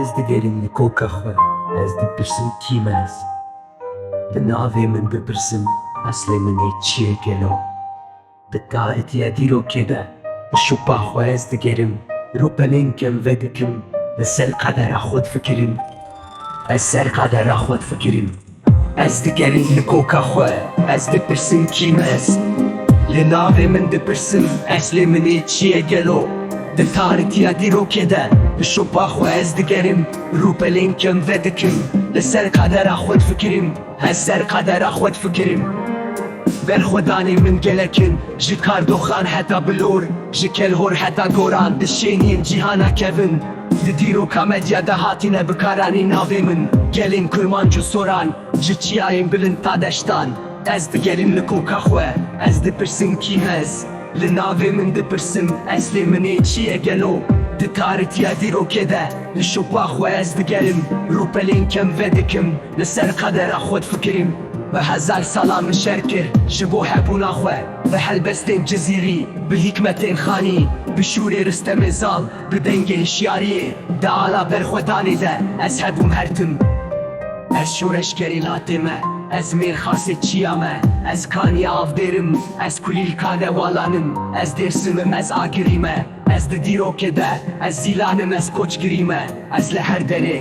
Ez digerim nikoka xwe, ez dipirsim kîm ez. Di navê min bipirsim, eslê min ê çi ye gelo. Di taetiya dîrokê de, bi şupa xwe ez digerim. Rûpelên kem vedikim, li ser qedera xwe difikirim. Ez ser qedera xwe difikirim. Ez digerim nikoka xwe, ez dipirsim kîm ez. Li navê min dipirsim, eslê min ê çi ye gelo. Di tarîtiya dîrokê de, bi şupa xwe ez digerim. Rûpelên kem vedikim, li ser qedera xwe difikirim. Ez ser qedera xwe difikirim. Berxwedanê min gelekin, ji kardoxan heta bilor, ji kelhor heta goran, di şêniyên cîhana kevin. Di dîroka medya de hatine bikaranî navê min. Gelên kurmanc û soran, ji çiyayên bilind ta deştan. Ez digerim nikoka xwe, ez dipirsim kîm ez. Li navê min dipirsim, eslê min ê çi ye gelo. Di tarîtiya dîrokê de, li şupa xwe ez digerim. Rûpelên kem vedikim, li ser qedera xwe difikirim. Bi hezar salan min şer kir, ji bo hebûna xwe. Bi helbestên cizîrî, bi hikmetên xanî. Bi şûrê Ristemê zal, bi dengê hişyariyê. Di ala berxwedanê de, ez hebûm hertim. Ez şûreşkerî latê me, ez mêrxasê çiya me. Ez kaniya avdêrim, ez kulîlka dewalanim. Ez dêrsimim, ez agirî me. Ez di dîrokê de, ez zîlanim, ez koçgirî me. Ez li her derê,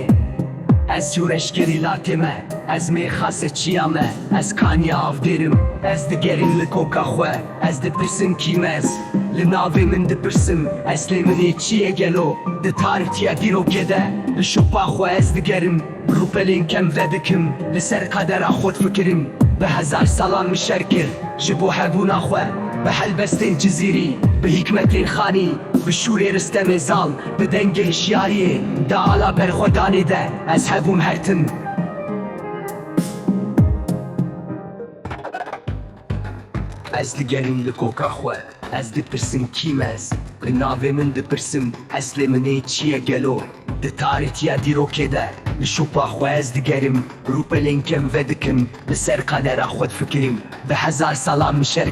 ez şûreşkerî latê me. Ez mêrxasê çiya me, ez kaniya avdêrim. Ez digerim nikoka xwe, ez dipirsim kîm ez. Li navê min dipirsim, eslê min ê çi ye gelo. Di tarîtiya dîrokê de, li şupa xwe ez digerim. Rûpelên kem vedikim, li ser qedera xwe difikirim. Bi hezar salan min şer kir, ji bo hebûna xwe. Bi helbestên cizîrî, bi hikmetên xanî. Bi şûrê Ristemê zal, bi dengê hişyariyê. Di ala berxwedanê de, ez hebûm hertim. Ez digerim nikoka xwe, ez dipirsim kîm ez. Li navê min dipirsim, eslê min ê çi ye gelo. Di tarîtiya dîrokê de, li şupa xwe ez digerim. Rûpelên kem vedikim, li ser qedera xwe difikirim. Bi hezar salan min şer